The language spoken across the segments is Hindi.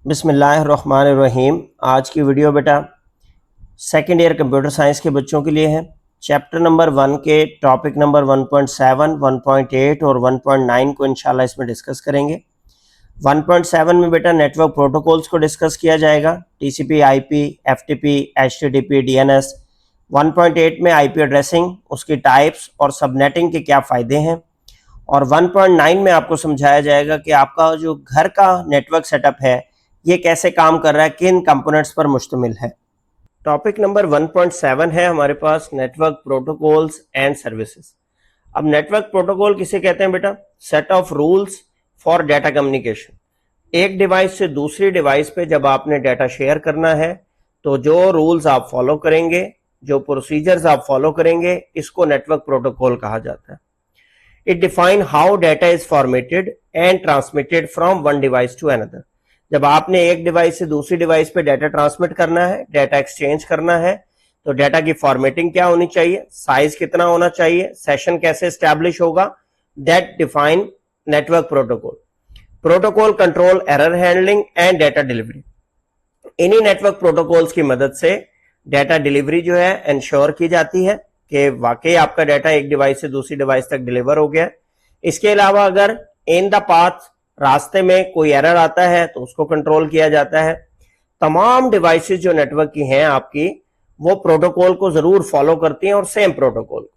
बिस्मिल्लाहिर्रहमानिर्रहीम। आज की वीडियो बेटा सेकेंड ईयर कंप्यूटर साइंस के बच्चों के लिए है। चैप्टर नंबर 1 के टॉपिक नंबर 1.7, 1.8 और 1.9 को इंशाल्लाह इसमें डिस्कस करेंगे। 1.7 में बेटा नेटवर्क प्रोटोकॉल्स को डिस्कस किया जाएगा, TCP, IP, FTP, HTTP, DNS. 1.8 में आईपी एड्रेसिंग, उसकी टाइप्स और सबनेटिंग के क्या फ़ायदे हैं। और 1.9 में आपको समझाया जाएगा कि आपका जो घर का नेटवर्क सेटअप है ये कैसे काम कर रहा है, किन कंपोनेंट्स पर मुश्तमिल है। टॉपिक नंबर 1.7 है हमारे पास नेटवर्क प्रोटोकॉल्स एंड सर्विसेज। अब नेटवर्क प्रोटोकॉल किसे कहते हैं बेटा? Set of rules for data communication. एक डिवाइस से दूसरी डिवाइस पे जब आपने डाटा शेयर करना है तो जो रूल्स आप फॉलो करेंगे, जो प्रोसीजर्स आप फॉलो करेंगे, इसको नेटवर्क प्रोटोकॉल कहा जाता है। It define how data is formatted and transmitted from one device to another. जब आपने एक डिवाइस से दूसरी डिवाइस पे डाटा ट्रांसमिट करना है, डाटा एक्सचेंज करना है, तो डाटा की फॉर्मेटिंग क्या होनी चाहिए, साइज कितना होना चाहिए, सेशन कैसे स्टैब्लिश होगा, that define network protocol. Protocol control error handling and data delivery. इन्हीं नेटवर्क प्रोटोकॉल्स की मदद से डाटा डिलीवरी जो है इंश्योर की जाती है कि वाकई आपका डाटा एक डिवाइस से दूसरी डिवाइस तक डिलीवर हो गया। इसके अलावा अगर इन द पाथ, रास्ते में कोई एरर आता है तो उसको कंट्रोल किया जाता है। तमाम डिवाइसेस जो नेटवर्क की हैं आपकी, वो प्रोटोकॉल को जरूर फॉलो करती हैं और same protocol.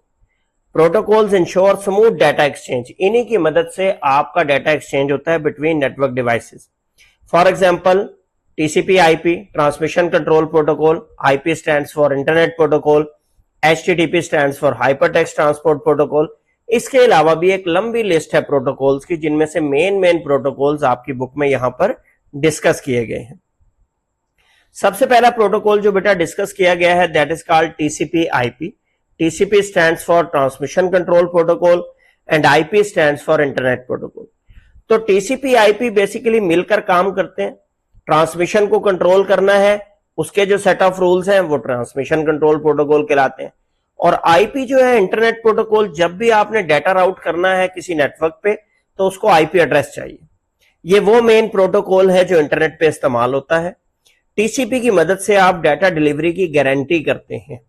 Protocols ensure smooth data exchange. इन्हीं की मदद से आपका डाटा एक्सचेंज होता है between network devices. For example TCP IP, transmission control protocol. IP stands for internet protocol, HTTP stands for hypertext transport protocol. इसके अलावा भी एक लंबी लिस्ट है प्रोटोकॉल्स की, जिनमें से मेन प्रोटोकॉल्स आपकी बुक में यहां पर डिस्कस किए गए हैं। सबसे पहला प्रोटोकॉल जो बेटा डिस्कस किया गया है that is called TCP IP. TCP stands for transmission control protocol and IP stands for internet protocol. तो टीसीपी आईपी बेसिकली मिलकर काम करते हैं। ट्रांसमिशन को कंट्रोल करना है, उसके जो सेट ऑफ रूल्स हैं वो ट्रांसमिशन कंट्रोल प्रोटोकॉल कहलाते हैं। और आईपी जो है इंटरनेट प्रोटोकॉल, जब भी आपने डाटा राउट करना है किसी नेटवर्क पे तो उसको आईपी एड्रेस चाहिए। ये वो मेन प्रोटोकॉल है जो इंटरनेट पे इस्तेमाल होता है। टीसीपी की मदद से आप डाटा डिलीवरी की गारंटी करते हैं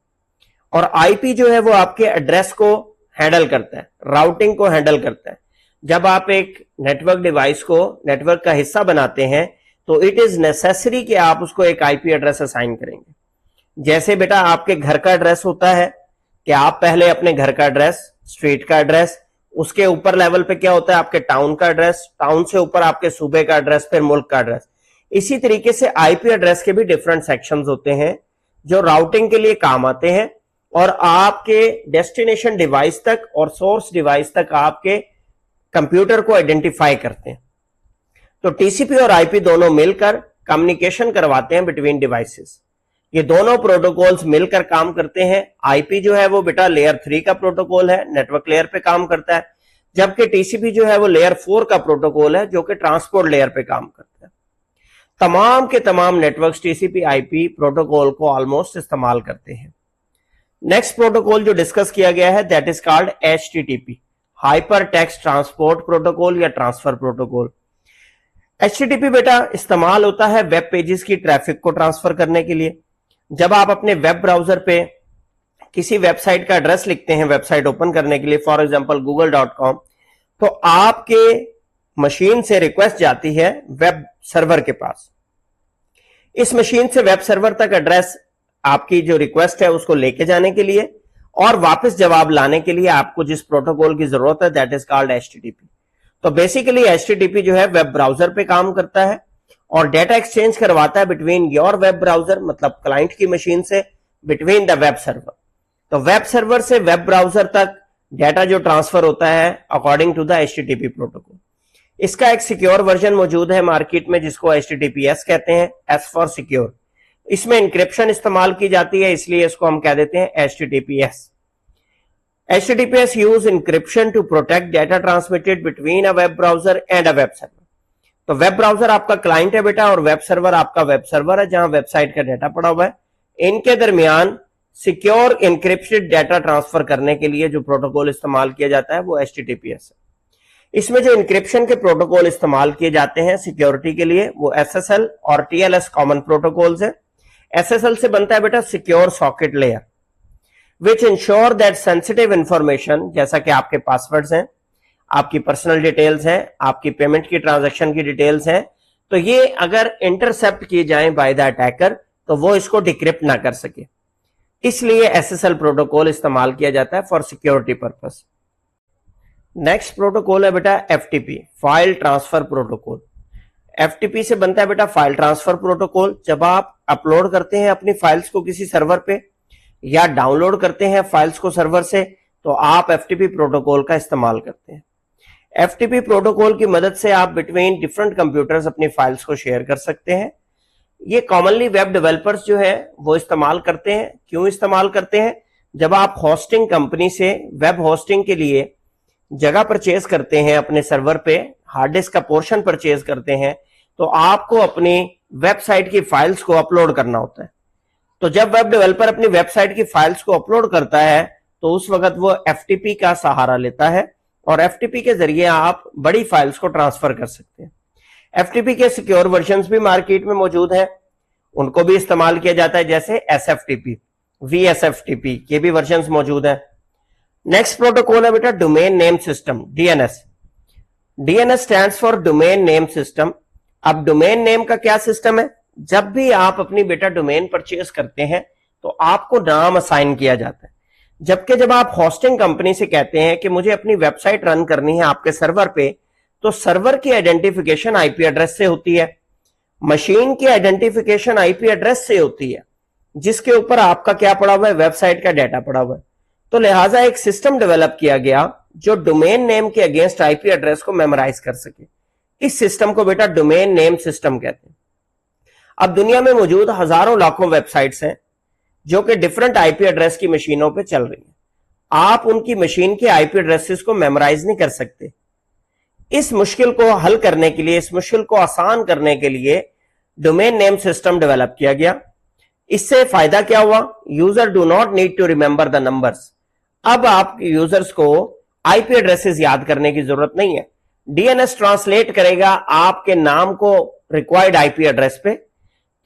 और आईपी जो है वो आपके एड्रेस को हैंडल करता है, राउटिंग को हैंडल करता है। जब आप एक नेटवर्क डिवाइस को नेटवर्क का हिस्सा बनाते हैं तो इट इज नेसेसरी कि आप उसको एक आईपी एड्रेस असाइन करेंगे। जैसे बेटा आपके घर का एड्रेस होता है कि आप पहले अपने घर का एड्रेस, स्ट्रीट का एड्रेस, उसके ऊपर लेवल पे क्या होता है आपके टाउन का एड्रेस, टाउन से ऊपर आपके सूबे का एड्रेस, फिर मुल्क का एड्रेस। इसी तरीके से आईपी एड्रेस के भी डिफरेंट सेक्शंस होते हैं जो राउटिंग के लिए काम आते हैं और आपके डेस्टिनेशन डिवाइस तक और सोर्स डिवाइस तक आपके कंप्यूटर को आइडेंटिफाई करते हैं। तो टीसीपी और आईपी दोनों मिलकर कम्युनिकेशन करवाते हैं बिटवीन डिवाइसेस। ये दोनों प्रोटोकॉल्स मिलकर काम करते हैं। आईपी जो है वो बेटा लेयर 3 का प्रोटोकॉल है, नेटवर्क लेयर पे काम करता है, जबकि टीसीपी जो है वो लेयर 4 का प्रोटोकॉल है जो कि ट्रांसपोर्ट लेयर पे काम करता है। तमाम के तमाम नेटवर्क्स टीसीपी आईपी प्रोटोकॉल को ऑलमोस्ट इस्तेमाल करते हैं। नेक्स्ट प्रोटोकॉल जो डिस्कस किया गया है that is called HTTP, hyper text transport protocol या ट्रांसफर प्रोटोकॉल। एचटीटीपी बेटा इस्तेमाल होता है वेब पेजेस की ट्रैफिक को ट्रांसफर करने के लिए। जब आप अपने वेब ब्राउजर पे किसी वेबसाइट का एड्रेस लिखते हैं वेबसाइट ओपन करने के लिए, फॉर एग्जांपल google.com, तो आपके मशीन से रिक्वेस्ट जाती है वेब सर्वर के पास। इस मशीन से वेब सर्वर तक एड्रेस आपकी जो रिक्वेस्ट है उसको लेके जाने के लिए और वापस जवाब लाने के लिए आपको जिस प्रोटोकॉल की जरूरत है दैट इज कॉल्ड एचटीटीपी। तो बेसिकली एचटीटीपी जो है वेब ब्राउजर पे काम करता है और डाटा एक्सचेंज करवाता है बिटवीन योर वेब ब्राउजर, मतलब क्लाइंट की मशीन से, बिटवीन द वेब सर्वर। तो वेब सर्वर से वेब ब्राउजर तक डाटा जो ट्रांसफर होता है according to the HTTP protocol. इसका एक सिक्योर वर्जन मौजूद है मार्केट में जिसको एचटीटीपीएस कहते हैं, एस फॉर सिक्योर। इसमें इंक्रिप्शन इस्तेमाल की जाती है, इसलिए इसको हम कह देते हैं HTTPS. HTTPS use encryption to protect data transmitted between a web browser and a web server। तो वेब ब्राउजर आपका क्लाइंट है बेटा और वेब सर्वर आपका वेब सर्वर है जहां वेबसाइट का डाटा पड़ा हुआ है। इनके दरमियान सिक्योर इंक्रिप्टेड डाटा ट्रांसफर करने के लिए जो प्रोटोकॉल इस्तेमाल किया जाता है वो HTTPS है। इसमें जो इंक्रिप्शन के प्रोटोकॉल इस्तेमाल किए जाते हैं सिक्योरिटी के लिए वो SSL और TLS कॉमन प्रोटोकॉल्स है। SSL से बनता है बेटा secure socket layer, which ensure that sensitive information, जैसा कि आपके पासवर्ड्स हैं, आपकी पर्सनल डिटेल्स हैं, आपकी पेमेंट की ट्रांजैक्शन की डिटेल्स हैं, तो ये अगर इंटरसेप्ट की जाए बाय द अटैकर तो वो इसको डिक्रिप्ट ना कर सके, इसलिए SSL प्रोटोकॉल इस्तेमाल किया जाता है for security purpose. Next protocol है बेटा FTP, file transfer protocol. FTP से बनता है बेटा फाइल ट्रांसफर प्रोटोकॉल। जब आप अपलोड करते हैं अपनी फाइल्स को किसी सर्वर पे या डाउनलोड करते हैं फाइल्स को सर्वर से, तो आप FTP प्रोटोकॉल का इस्तेमाल करते हैं। FTP प्रोटोकॉल की मदद से आप बिटवीन डिफरेंट कंप्यूटर्स अपनी फाइल्स को शेयर कर सकते हैं। ये कॉमनली वेब डेवलपर्स जो है वो इस्तेमाल करते हैं। क्यों इस्तेमाल करते हैं? जब आप होस्टिंग कंपनी से वेब होस्टिंग के लिए जगह परचेज करते हैं, अपने सर्वर पे हार्ड डिस्क का पोर्शन परचेज करते हैं, तो आपको अपनी वेबसाइट की फाइल्स को अपलोड करना होता है। तो जब वेब डेवलपर अपनी वेबसाइट की फाइल्स को अपलोड करता है तो उस वक्त वो FTP का सहारा लेता है और FTP के जरिए आप बड़ी फाइल्स को ट्रांसफर कर सकते हैं। FTP के सिक्योर वर्जन्स भी मार्केट में मौजूद हैं, उनको भी इस्तेमाल किया जाता है, जैसे SFTP, VSFTP के भी वर्जन्स मौजूद हैं। नेक्स्ट प्रोटोकॉल है बेटा domain name system, DNS। DNS stands for domain name system. अब डोमेन नेम का क्या सिस्टम है? जब भी आप अपनी बेटा डोमेन परचेज करते हैं तो आपको नाम असाइन किया जाता है, जबकि जब आप होस्टिंग कंपनी से कहते हैं कि मुझे अपनी वेबसाइट रन करनी है आपके सर्वर पे, तो सर्वर की आइडेंटिफिकेशन IP एड्रेस से होती है, मशीन की आइडेंटिफिकेशन IP एड्रेस से होती है, जिसके ऊपर आपका क्या पड़ा हुआ है? वेबसाइट का डाटा पड़ा हुआ है। तो लिहाजा एक सिस्टम डेवलप किया गया जो डोमेन नेम के अगेंस्ट IP एड्रेस को मेमोराइज कर सके। इस सिस्टम को बेटा डोमेन नेम सिस्टम कहते हैं। अब दुनिया में मौजूद हजारों लाखों वेबसाइट्स हैं जो कि डिफरेंट IP एड्रेस की मशीनों पे चल रही हैं। आप उनकी मशीन के IP एड्रेसेस को मेमोराइज नहीं कर सकते। इस मुश्किल को हल करने के लिए, इस मुश्किल को आसान करने के लिए डोमेन नेम सिस्टम डेवलप किया गया। इससे फायदा क्या हुआ? User do not need to remember the numbers. अब आप यूजर्स को IP एड्रेसेस याद करने की जरूरत नहीं है। DNS ट्रांसलेट करेगा आपके नाम को रिक्वायर्ड IP एड्रेस पे।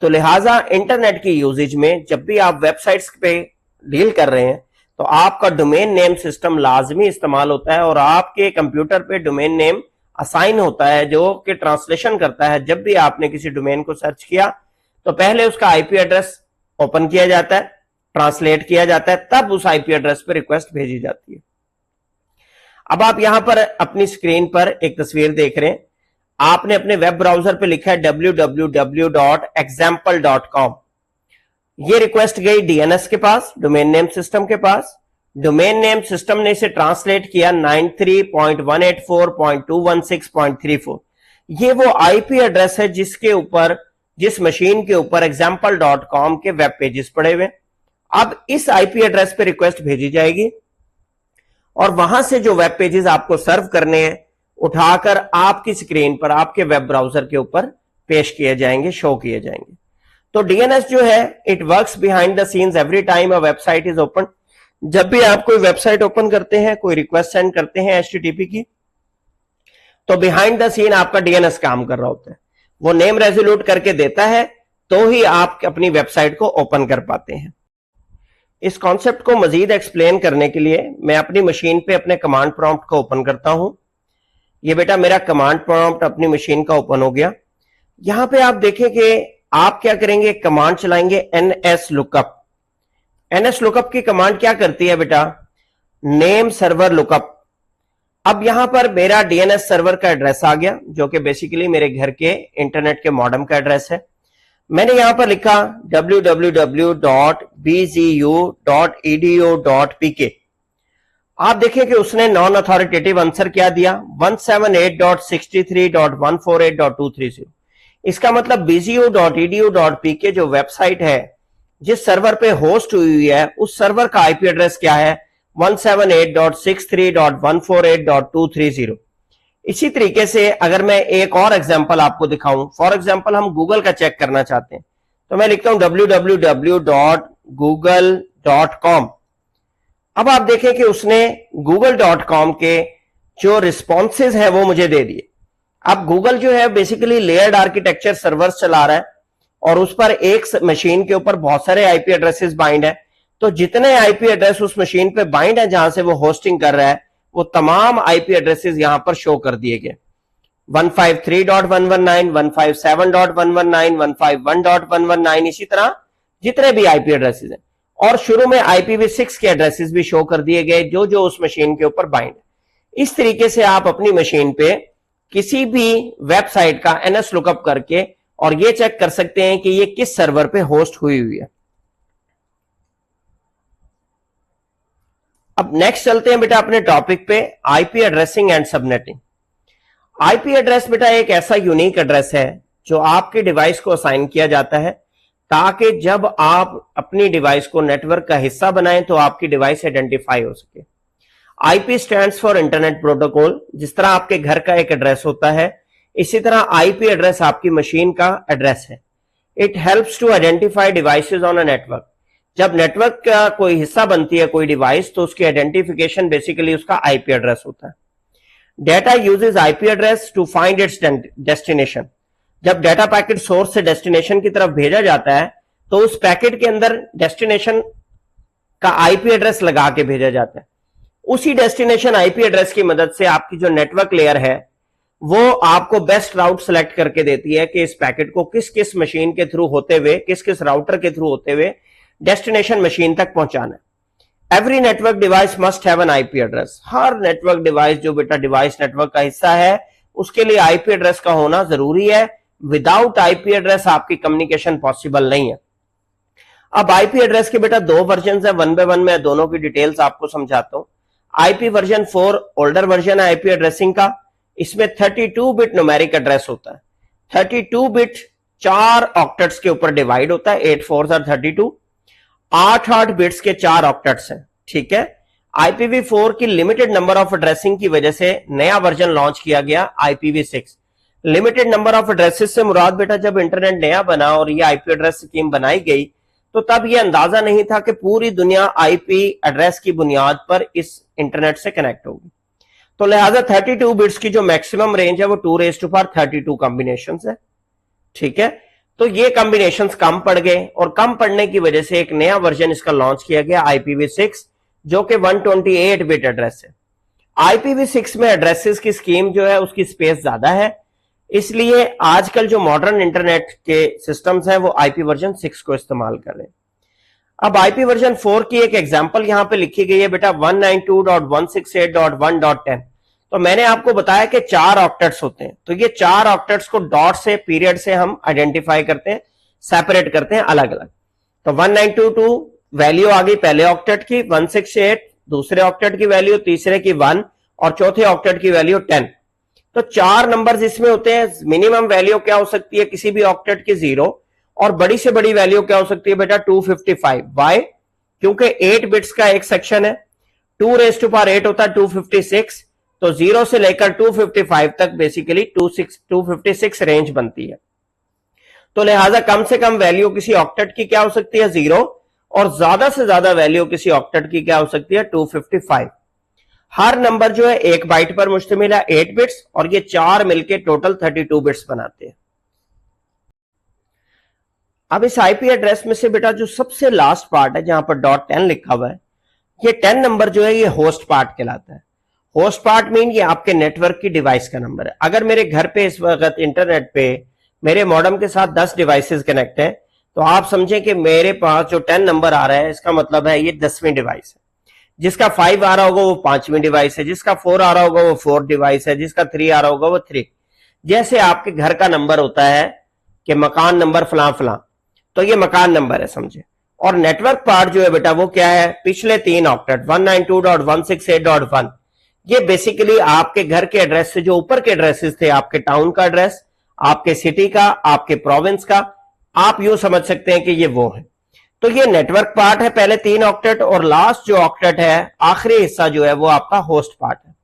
तो लिहाजा इंटरनेट की यूजेज में जब भी आप वेबसाइट्स पे डील कर रहे हैं तो आपका डोमेन नेम सिस्टम लाजमी इस्तेमाल होता है और आपके कंप्यूटर पे डोमेन नेम असाइन होता है जो कि ट्रांसलेशन करता है। जब भी आपने किसी डोमेन को सर्च किया तो पहले उसका IP एड्रेस ओपन किया जाता है, ट्रांसलेट किया जाता है, तब उस IP एड्रेस पे रिक्वेस्ट भेजी जाती है। अब आप यहां पर अपनी स्क्रीन पर एक तस्वीर देख रहे हैं। आपने अपने वेब ब्राउजर पे लिखा है www.example.com। ये रिक्वेस्ट गई DNS के पास, डोमेन नेम सिस्टम के पास। डोमेन नेम सिस्टम ने इसे ट्रांसलेट किया 93.184.216.34। ये वो IP एड्रेस है जिसके ऊपर, जिस मशीन के ऊपर example.com के वेब पेजेस पड़े हुए। अब इस IP एड्रेस पे रिक्वेस्ट भेजी जाएगी और वहां से जो वेब पेजेस आपको सर्व करने हैं उठाकर आपकी स्क्रीन पर, आपके वेब ब्राउजर के ऊपर पेश किए जाएंगे, शो किए जाएंगे। तो DNS जो है it works behind the scenes every time a website is open. जब भी आप कोई वेबसाइट ओपन करते हैं, कोई रिक्वेस्ट सेंड करते हैं HTTP की, तो बिहाइंड द सीन आपका DNS काम कर रहा होता है। वो नेम रेजोल्यूट करके देता है तो ही आप अपनी वेबसाइट को ओपन कर पाते हैं। इस कॉन्सेप्ट को मजीद एक्सप्लेन करने के लिए मैं अपनी मशीन पे अपने कमांड प्रॉम्प्ट को ओपन करता हूं। ये बेटा मेरा कमांड प्रॉम्प्ट अपनी मशीन का ओपन हो गया। यहां पे आप देखें कि आप क्या करेंगे, कमांड चलाएंगे NS लुकअप। NS लुकअप की कमांड क्या करती है बेटा? Name server lookup. अब यहां पर मेरा DNS सर्वर का एड्रेस आ गया जो कि बेसिकली मेरे घर के इंटरनेट के मॉडेम का एड्रेस है। मैंने यहां पर लिखा www.bzu.edu.pk। आप देखें कि उसने नॉन अथॉरिटेटिव आंसर क्या दिया, 178.63.148.230। इसका मतलब bzu.edu.pk जो वेबसाइट है, जिस सर्वर पे होस्ट हुई है, उस सर्वर का IP एड्रेस क्या है? 178.63.148.230। इसी तरीके से अगर मैं एक और एग्जांपल आपको दिखाऊं, फॉर एग्जांपल हम गूगल का चेक करना चाहते हैं, तो मैं लिखता हूं www.google.com। अब आप देखें कि उसने google.com के जो रिस्पॉन्सेज है वो मुझे दे दिए। अब गूगल जो है बेसिकली लेयर्ड आर्किटेक्चर सर्वर्स चला रहा है और उस पर एक मशीन के ऊपर बहुत सारे आईपी एड्रेसेस बाइंड है। तो जितने आईपी एड्रेस उस मशीन पे बाइंड है जहां से वो होस्टिंग कर रहा है, वो तमाम आईपी एड्रेसेस यहां पर शो कर दिए गए। 153.119, 157.119, 151.119, इसी तरह जितने भी आईपी एड्रेसेस हैं। और शुरू में IPv6 के एड्रेसेस भी शो कर दिए गए जो जो उस मशीन के ऊपर बाइंड है। इस तरीके से आप अपनी मशीन पे किसी भी वेबसाइट का NS लुकअप करके और ये चेक कर सकते हैं कि ये किस सर्वर पे होस्ट हुई हुई है। अब नेक्स्ट चलते हैं बेटा अपने टॉपिक पे, IP addressing and subnetting. IP address बेटा एक ऐसा यूनिक एड्रेस है जो आपके डिवाइस को असाइन किया जाता है ताकि जब आप अपनी डिवाइस को नेटवर्क का हिस्सा बनाएं तो आपकी डिवाइस आइडेंटिफाई हो सके। IP stands for internet protocol. जिस तरह आपके घर का एक एड्रेस होता है, इसी तरह आईपी एड्रेस आपकी मशीन का एड्रेस है। It helps to identify devices on a network. जब नेटवर्क का कोई हिस्सा बनती है कोई डिवाइस, तो उसकी आइडेंटिफिकेशन बेसिकली उसका आईपी एड्रेस होता है। Data uses IP address to find its destination. जब डेटा पैकेट सोर्स से डेस्टिनेशन की तरफ भेजा जाता है तो उस पैकेट के अंदर डेस्टिनेशन का आईपी एड्रेस लगा के भेजा जाता है। उसी डेस्टिनेशन आईपी एड्रेस की मदद से आपकी जो नेटवर्क लेयर है वो आपको बेस्ट राउट सेलेक्ट करके देती है कि इस पैकेट को किस किस मशीन के थ्रू होते हुए, किस किस राउटर के थ्रू होते हुए डेस्टिनेशन मशीन तक पहुंचाना है। Every network device must have an IP address. Her network device जो बेटा डिवाइस नेटवर्क का हिस्सा है उसके लिए आईपी एड्रेस का होना जरूरी है। विदाउट आईपी एड्रेस आपकी कम्युनिकेशन पॉसिबल नहीं है। अब आईपी एड्रेस के बेटा दो वर्जन है, 1 by 1 में दोनों की डिटेल्स आपको समझाता हूं। आईपी वर्जन 4 ओल्डर वर्जन है आईपी एड्रेसिंग का। इसमें 32 बिट न्यूमेरिक एड्रेस होता है। 32 बिट 4 ऑक्टेट्स के ऊपर डिवाइड होता है, 8 4s are 32। 8 बिट्स के 4 ऑक्टेट्स हैं, ठीक है। IPv4 की लिमिटेड नंबर ऑफ एड्रेसिंग की वजह से नया वर्जन लॉन्च किया गया IPv6। Limited number of addresses से मुराद बेटा जब इंटरनेट नया बना और ये आईपी एड्रेस स्कीम बनाई गई तो तब ये अंदाजा नहीं था कि पूरी दुनिया आईपी एड्रेस की बुनियाद पर इस इंटरनेट से कनेक्ट होगी। तो लिहाजा 32 बिट्स की जो मैक्सिमम रेंज है वो 2⁻32 कॉम्बिनेशंस है, ठीक है। तो ये कॉम्बिनेशंस कम पड़ गए और कम पड़ने की वजह से एक नया वर्जन इसका लॉन्च किया गया IPv6 जो कि 128 बिट एड्रेस है। IPv6 में एड्रेसेस की स्कीम जो है उसकी स्पेस ज्यादा है, इसलिए आजकल जो मॉडर्न इंटरनेट के सिस्टम्स हैं वो आईपी वर्जन 6 को इस्तेमाल कर रहे हैं। अब आईपी वर्जन 4 की एक एग्जांपल यहां पे लिखी गई है बेटा 192.168.1.10। तो मैंने आपको बताया कि 4 ऑक्टेट्स होते हैं, तो ये 4 ऑक्टेट्स को डॉट से पीरियड से हम आइडेंटिफाई करते हैं, सेपरेट करते हैं अलग अलग। तो 192 वैल्यू आ गई पहले ऑक्टेट की, 168 दूसरे ऑक्टेट की वैल्यू, तीसरे की 1 और चौथे ऑक्टेट की वैल्यू 10। तो 4 नंबर्स इसमें होते हैं। मिनिमम वैल्यू क्या हो सकती है किसी भी ऑक्टेट की 0 और बड़ी से बड़ी वैल्यू क्या हो सकती है बेटा 255। वाई? क्योंकि 8 बिट्स का एक सेक्शन है, 2⁸ होता है 256, तो 0 से लेकर 255 तक बेसिकली 256 रेंज बनती है। तो लिहाजा कम से कम वैल्यू किसी ऑक्टेट की क्या हो सकती है 0 और ज्यादा से ज्यादा वैल्यू किसी ऑक्टेट की क्या हो सकती है 255। हर नंबर जो है 1 बाइट पर मुश्तमिल है, 8 बिट्स, और ये 4 मिलके टोटल 32 बिट्स बनाते हैं। अब इस आईपी एड्रेस में से बेटा जो सबसे लास्ट पार्ट है जहां पर .10 लिखा हुआ है, ये 10 नंबर जो है ये होस्ट पार्ट कहलाता है। होस्ट पार्ट मीन ये आपके नेटवर्क की डिवाइस का नंबर है। अगर मेरे घर पे इस वक्त इंटरनेट पे मेरे मॉडेम के साथ 10 डिवाइसेस कनेक्ट है तो आप समझें कि मेरे पास जो 10 नंबर आ रहा है इसका मतलब है ये 10वीं डिवाइस है। जिसका 5 आ रहा होगा वो 5वीं डिवाइस है, जिसका 4 आ रहा होगा वो 4th डिवाइस है, जिसका 3 आ रहा होगा वो 3। जैसे आपके घर का नंबर होता है कि मकान नंबर फलां फलां, तो ये मकान नंबर है समझे। और नेटवर्क पार्ट जो है बेटा वो क्या है, पिछले 3 ऑक्टेट 192.168.1, ये बेसिकली आपके घर के एड्रेस से जो ऊपर के एड्रेसेस थे, आपके टाउन का एड्रेस, आपके सिटी का, आपके प्रोविंस का, आप यूं समझ सकते हैं कि ये वो है। तो ये नेटवर्क पार्ट है, पहले 3 ऑक्टेट, और लास्ट जो ऑक्टेट है आखिरी हिस्सा जो है वो आपका होस्ट पार्ट है।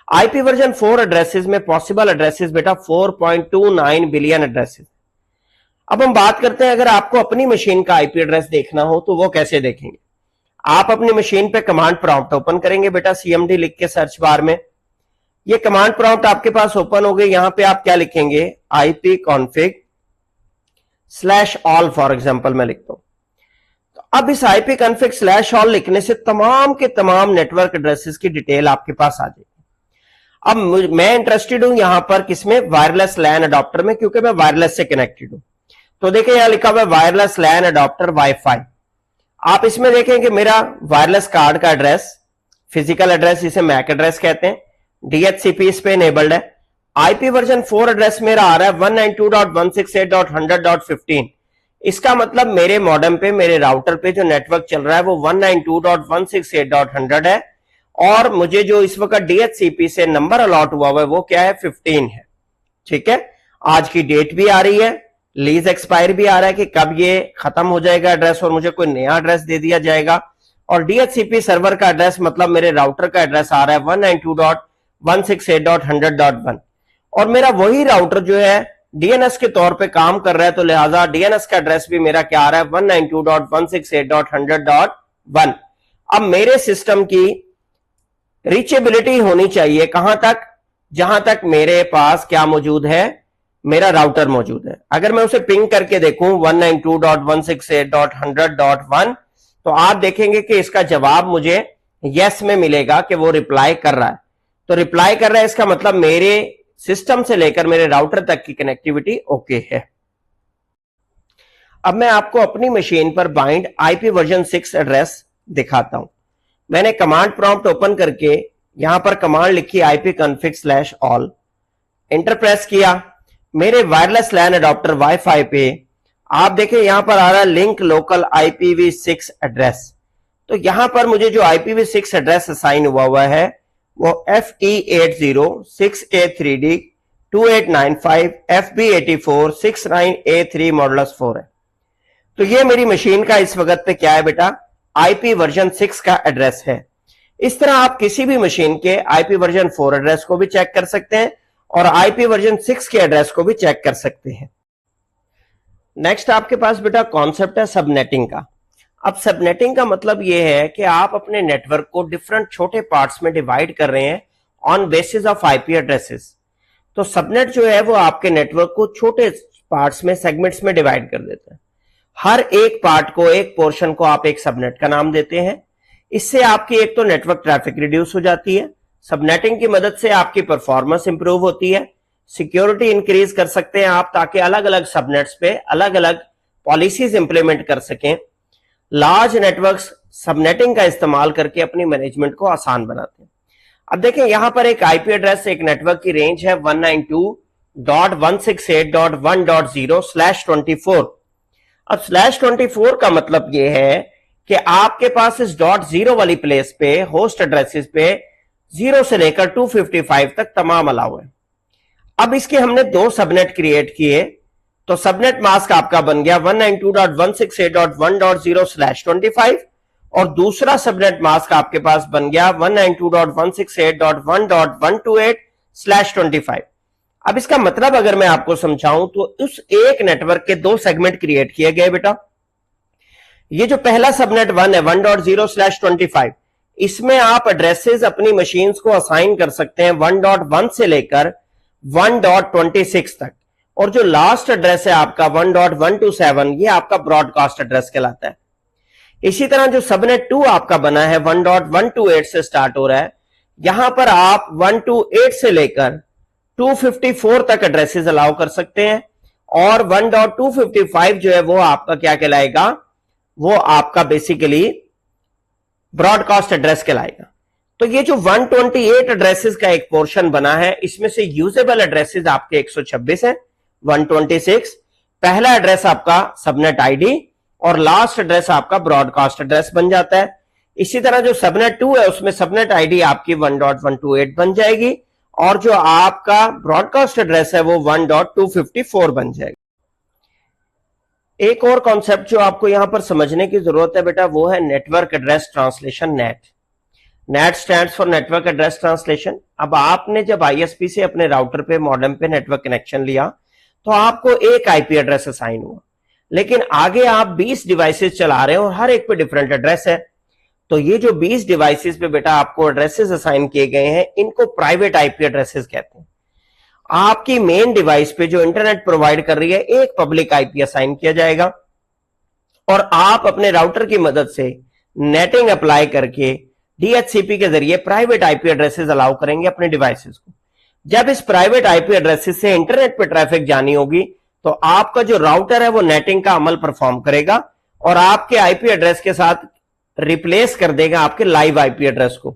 आईपी वर्जन 4 एड्रेसेस में पॉसिबल एड्रेसेस बेटा 4.29 बिलियन एड्रेसेस। अब हम बात करते हैं अगर आपको अपनी मशीन का आईपी एड्रेस देखना हो तो वो कैसे देखेंगे। आप अपनी मशीन पे कमांड प्रॉम्प्ट ओपन करेंगे बेटा, CMD लिख के सर्च बार में। ये कमांड प्रॉम्प्ट आपके पास ओपन हो गई। यहां पे आप क्या लिखेंगे, ipconfig/all फॉर एग्जांपल मैं लिखता हूं। तो अब इस ipconfig/all लिखने से तमाम के तमाम नेटवर्क एड्रेसेस की डिटेल आपके पास आ जाएगी। अब मैं इंटरेस्टेड हूं यहां पर किसमें, वायरलेस लैन अडॉप्टर में, क्योंकि मैं वायरलेस से कनेक्टेड हूं। तो देखिए यहां लिखा हुआ है वायरलेस लैन अडॉप्टर वाईफाई। आप इसमें देखें कि मेरा वायरलेस कार्ड का एड्रेस, फिजिकल एड्रेस जिसे मैक एड्रेस कहते हैं, DHCP इस पे इनेबल्ड है। आईपी वर्जन 4 एड्रेस मेरा आ रहा है 192.168.100.15। इसका मतलब मेरे मॉडेम पे, मेरे राउटर पे जो नेटवर्क चल रहा है वो 192.168.100 है, और मुझे जो इस वक्त DHCP से नंबर अलॉट हुआ हुआ है वो क्या है, 15 है। ठीक है, आज की डेट भी आ रही है, लीज एक्सपायर भी आ रहा है कि कब ये खत्म हो जाएगा एड्रेस और मुझे कोई नया एड्रेस दे दिया जाएगा। और DHCP सर्वर का एड्रेस मतलब मेरे राउटर का एड्रेस आ रहा है 192.168.100.1, और मेरा वही राउटर जो है DNS के तौर पे काम कर रहा है, तो लिहाजा DNS का एड्रेस भी मेरा क्या आ रहा है 192.168.100.1। अब मेरे सिस्टम की रीचेबिलिटी होनी चाहिए कहां तक, जहां तक मेरे पास क्या मौजूद है, मेरा राउटर मौजूद है। अगर मैं उसे पिंग करके देखूं 192.168.100.1, तो आप देखेंगे कि इसका जवाब मुझे यस में मिलेगा कि वो रिप्लाई कर रहा है। तो रिप्लाई कर रहा है, इसका मतलब मेरे सिस्टम से लेकर मेरे राउटर तक की कनेक्टिविटी ओके है। अब मैं आपको अपनी मशीन पर बाइंड IP वर्जन 6 एड्रेस दिखाता हूं। मैंने कमांड प्रॉम्प्ट ओपन करके यहां पर कमांड लिखी ipconfig/all, एंटर प्रेस किया। मेरे वायरलेस लैन अडॉप्टर वाईफाई पे आप देखें यहां पर आ रहा है लिंक लोकल IPv6 एड्रेस। तो यहां पर मुझे जो IPv6 एड्रेस असाइन हुआ है वो FE80 6A3D 2895 FB84 69A3 modulus 4 है। तो ये मेरी मशीन का इस वक्त पे क्या है बेटा, IP वर्जन 6 का एड्रेस है। इस तरह आप किसी भी मशीन के IP वर्जन 4 एड्रेस को भी चेक कर सकते हैं और IP वर्जन 6 के एड्रेस को भी चेक कर सकते हैं। नेक्स्ट आपके पास बेटा कॉन्सेप्ट है सबनेटिंग का। अब सबनेटिंग का मतलब यह है कि आप अपने नेटवर्क को डिफरेंट छोटे पार्ट्स में डिवाइड कर रहे हैं on basis of IP addresses. तो सबनेट जो है वो आपके नेटवर्क को छोटे पार्ट्स में, सेगमेंट्स में डिवाइड कर देता है। हर एक पार्ट को, एक पोर्शन को आप एक सबनेट का नाम देते हैं। इससे आपकी एक तो नेटवर्क ट्रैफिक रिड्यूस हो जाती है, सबनेटिंग की मदद से आपकी परफॉर्मेंस इंप्रूव होती है, सिक्योरिटी इंक्रीज कर सकते हैं आप ताकि अलग अलग सबनेट्स पे अलग अलग पॉलिसीज इंप्लीमेंट कर सकें। लार्ज नेटवर्क्स सबनेटिंग का इस्तेमाल करके अपनी मैनेजमेंट को आसान बनाते हैं। अब देखें यहां पर एक IP एड्रेस, एक नेटवर्क की रेंज है 192.168.1.0/24। अब /24 का मतलब यह है कि आपके पास इस .0 वाली प्लेस पे, होस्ट एड्रेसेस पे 0 से लेकर 255 तक तमाम अलाउ है। अब इसके हमने दो सबनेट क्रिएट किए, तो सबनेट मास्क आपका बन गया 192.168.1.0/25 और दूसरा सबनेट मास्क आपके पास बन गया 192.168.1.128/25। अब इसका मतलब अगर मैं आपको समझाऊं तो उस एक नेटवर्क के दो सेगमेंट क्रिएट किए गए बेटा। ये जो पहला सबनेट 1 है 1.0/25, इसमें आप एड्रेसेस अपनी मशीन्स को असाइन कर सकते हैं 1.1 से लेकर 1.26 तक, और जो लास्ट एड्रेस है आपका 1.127 ये आपका ब्रॉडकास्ट एड्रेस कहलाता है। इसी तरह जो सबनेट 2 आपका बना है 1.128 से स्टार्ट हो रहा है, यहां पर आप 128 से लेकर 254 तक एड्रेसेस अलाउ कर सकते हैं, और 1.255 जो है वो आपका क्या कहलाएगा, वो आपका बेसिकली ब्रॉडकास्ट एड्रेस कहलाएगा। तो ये जो 128 एड्रेसेस का एक पोर्शन बना है, इसमें से यूजेबल एड्रेसेस आपके 126 हैं। 126 पहला एड्रेस आपका सबनेट आईडी और लास्ट एड्रेस आपका ब्रॉडकास्ट एड्रेस बन जाता है। इसी तरह जो सबनेट 2 है उसमें सबनेट आईडी आपकी 1.128 बन जाएगी और जो आपका ब्रॉडकास्ट एड्रेस है वो 1.254 बन जाएगा। एक और कॉन्सेप्ट जो आपको यहां पर समझने की जरूरत है बेटा, वो है network address translation, net. Net stands for network address translation. अब आपने जब ISP से अपने राउटर पे, मॉडेम पे नेटवर्क कनेक्शन लिया तो आपको एक IP एड्रेस असाइन हुआ, लेकिन आगे आप 20 डिवाइसेस चला रहे हो और हर एक पे डिफरेंट एड्रेस है। तो ये जो 20 डिवाइसेस पे बेटा आपको एड्रेसेस असाइन किए गए हैं, इनको प्राइवेट आईपी एड्रेसेस कहते हैं। आपकी मेन डिवाइस पे जो इंटरनेट प्रोवाइड कर रही है, एक पब्लिक आईपी असाइन किया जाएगा और आप अपने राउटर की मदद से नेटिंग अप्लाई करके डीएचसीपी के जरिए प्राइवेट आईपी एड्रेसेस अलाउ करेंगे अपने डिवाइसेस को। जब इस प्राइवेट आईपी एड्रेसेस से इंटरनेट पे ट्रैफिक जानी होगी तो आपका जो राउटर है वो नेटिंग का अमल परफॉर्म करेगा और आपके आईपी एड्रेस के साथ रिप्लेस कर देगा आपके लाइव आईपी एड्रेस को।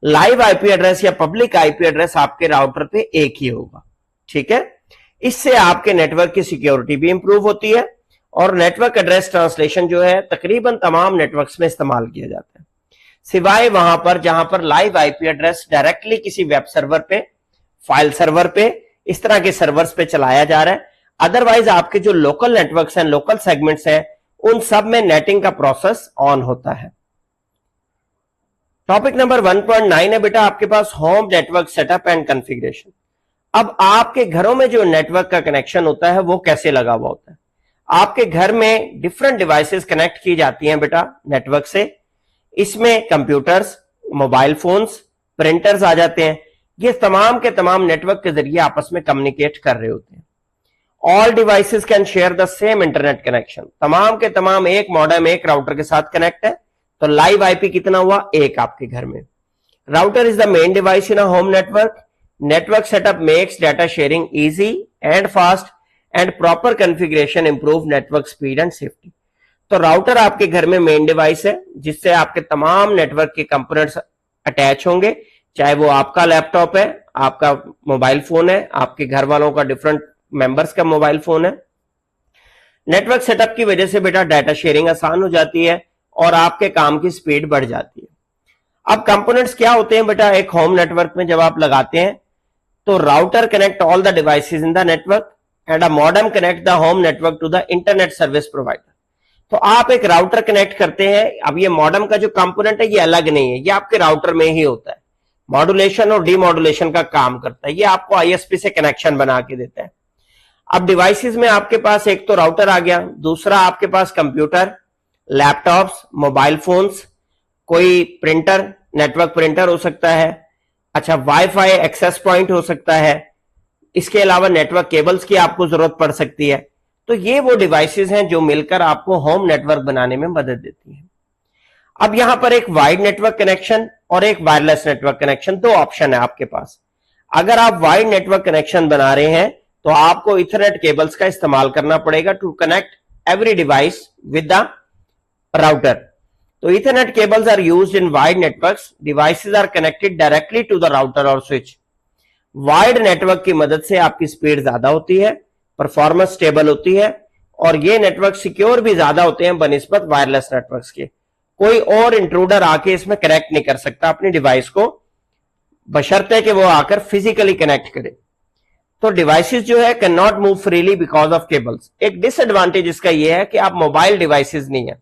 लाइव आईपी एड्रेस या पब्लिक आईपी एड्रेस आपके राउटर पे एक ही होगा, ठीक है। इससे आपके नेटवर्क की सिक्योरिटी भी इंप्रूव होती है और नेटवर्क एड्रेस ट्रांसलेशन जो है तकरीबन तमाम नेटवर्क्स में इस्तेमाल किया जाता है, सिवाय वहां पर जहां पर लाइव आईपी एड्रेस डायरेक्टली किसी वेब सर्वर पे, फाइल सर्वर पे, इस तरह के सर्वर्स पे चलाया जा रहा है। अदरवाइज आपके जो लोकल नेटवर्क्स हैं, लोकल सेगमेंट्स हैं, उन सब में नेटिंग का प्रोसेस ऑन होता है। टॉपिक नंबर 1.9 है बेटा आपके पास home network setup and configuration. अब आपके घरों में जो नेटवर्क का कनेक्शन होता है वो कैसे लगा हुआ होता है। आपके घर में डिफरेंट डिवाइसेस कनेक्ट की जाती हैं बेटा नेटवर्क से। इसमें कंप्यूटर्स, मोबाइल फोन्स, प्रिंटर्स आ जाते हैं। ये तमाम के तमाम नेटवर्क के जरिए आपस में कम्युनिकेट कर रहे होते हैं। All devices can share the same internet connection. तमाम के तमाम एक मॉडेम, एक राउटर के साथ कनेक्ट है। तो लाइव आईपी कितना हुआ? एक आपके घर में। Router is the main device in a home network. Network setup makes data sharing easy and fast and proper configuration improve network speed and safety. तो राउटर आपके घर में मेन डिवाइस है जिससे आपके तमाम नेटवर्क के कंपोनेंट्स अटैच होंगे, चाहे वो आपका लैपटॉप है, आपका मोबाइल फोन है, आपके घर वालों का डिफरेंट मेंबर्स का मोबाइल फोन है। नेटवर्क सेटअप की वजह से बेटा डाटा शेयरिंग आसान हो जाती है और आपके काम की स्पीड बढ़ जाती है। अब कंपोनेंट्स क्या होते हैं बेटा एक होम नेटवर्क में जब आप लगाते हैं तो router connect all the devices in the network and a modem connect the home network to the internet service provider. तो आप एक राउटर कनेक्ट करते हैं। अब ये मॉडेम का जो कंपोनेंट है ये अलग नहीं है, ये आपके राउटर में ही होता है। मॉड्यूलेशन और डीमॉड्यूलेशन का काम करता है। ये आपको आईएसपी से कनेक्शन बना के देता है। अब डिवाइसेस में आपके पास एक तो राउटर आ गया, दूसरा आपके पास कंप्यूटर, लैपटॉप्स, मोबाइल फोन्स, कोई प्रिंटर, नेटवर्क प्रिंटर हो सकता है, अच्छा वाईफाई एक्सेस पॉइंट हो सकता है, इसके अलावा नेटवर्क केबल्स की आपको जरूरत पड़ सकती है। तो ये वो डिवाइसेस हैं जो मिलकर आपको होम नेटवर्क बनाने में मदद देती हैं। अब यहां पर एक वाइड नेटवर्क कनेक्शन और एक वायरलेस नेटवर्क कनेक्शन, दो ऑप्शन है आपके पास। अगर आप वाइड नेटवर्क कनेक्शन बना रहे हैं तो आपको इथरनेट केबल्स का इस्तेमाल करना पड़ेगा to connect every device with the router. तो ethernet cables are used in wide networks. Devices are connected directly to the router और स्विच। वाइड नेटवर्क की मदद से आपकी स्पीड ज्यादा होती है, परफॉर्मेंस स्टेबल होती है और ये नेटवर्क सिक्योर भी ज्यादा होते हैं बनिस्बत वायरलेस नेटवर्क्स के। कोई और इंट्रूडर आके इसमें कनेक्ट नहीं कर सकता अपनी डिवाइस को, बशर्ते कि वो आकर फिजिकली कनेक्ट करे। तो डिवाइसेस जो है can not move freely because of cables. एक डिसएडवांटेज इसका यह है कि आप मोबाइल डिवाइसेस नहीं है।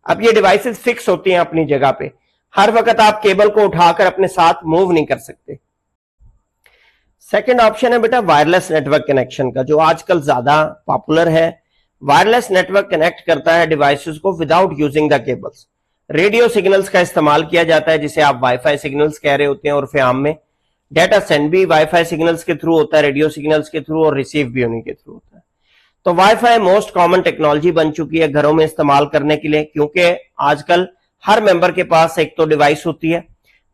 अब ये डिवाइसेस फिक्स होती हैं अपनी जगह पे, हर वक्त आप केबल को उठाकर अपने साथ मूव नहीं कर सकते। सेकंड ऑप्शन है बेटा वायरलेस नेटवर्क कनेक्शन का, जो आजकल ज्यादा पॉपुलर है। वायरलेस नेटवर्क कनेक्ट करता है डिवाइसेस को without using the cables. Radio signals का इस्तेमाल किया जाता है जिसे आप वाईफाई सिग्नल्स कह रहे होते हैं और आम में डाटा सेंड भी वाईफाई सिग्नल्स के थ्रू होता है, रेडियो सिग्नल्स के थ्रू, और रिसीव भी उन्हीं के थ्रू होता है। तो वाईफाई मोस्ट कॉमन टेक्नोलॉजी बन चुकी है घरों में इस्तेमाल करने के लिए, क्योंकि आजकल हर मेंबर के पास एक तो डिवाइस होती है,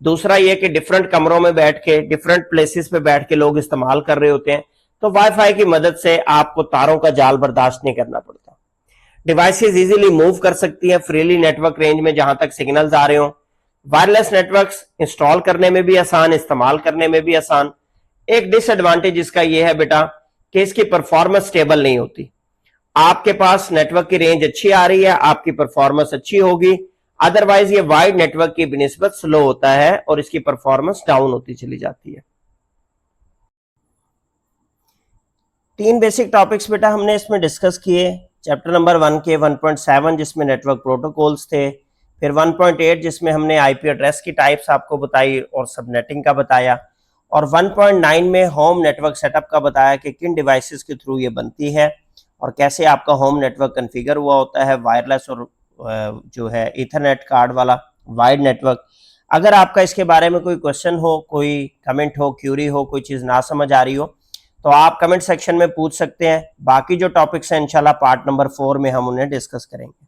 दूसरा यह कि डिफरेंट कमरों में बैठ के, डिफरेंट प्लेसेस पे बैठ के लोग इस्तेमाल कर रहे होते हैं। तो वाईफाई की मदद से आपको तारों का जाल बर्दाश्त नहीं करना पड़ता। डिवाइसेस इजीली मूव कर सकती हैं फ्रीली नेटवर्क रेंज में जहां तक सिग्नल्स आ रहे हो। वायरलेस नेटवर्क्स इंस्टॉल करने में भी आसान, इस्तेमाल करने में भी आसान। एक डिसएडवांटेज इसका यह है बेटा कि इसकी परफॉर्मेंस स्टेबल नहीं होती। आपके पास नेटवर्क की रेंज अच्छी आ रही है, आपकी परफॉर्मेंस अच्छी होगी, अदरवाइज ये वाइड नेटवर्क की बिनिस्बत स्लो होता है और इसकी परफॉर्मेंस डाउन होती चली जाती है। तीन बेसिक टॉपिक्स बेटा हमने इसमें डिस्कस किए। चैप्टर नंबर 1 के 1.7 जिसमें नेटवर्क प्रोटोकॉल्स थे, फिर 1.8 जिसमें हमने आईपी एड्रेस की टाइप्स आपको बताई और सबनेटिंग का बताया, और 1.9 में होम नेटवर्क सेटअप का बताया कि किन डिवाइसेस के थ्रू ये बनती है और कैसे आपका होम नेटवर्क कॉन्फ़िगर हुआ होता है, वायरलेस और जो है ईथरनेट कार्ड वाला वाइड नेटवर्क। अगर आपका इसके बारे में कोई क्वेश्चन हो, कोई कमेंट हो, क्यूरी हो, कोई चीज़ ना समझ आ रही हो तो आप कमेंट सेक्शन में पूछ सकते हैं। बाकी जो टॉपिक्स हैं इंशाल्लाह पार्ट नंबर 4 में हम उन्हें डिस्कस करेंगे।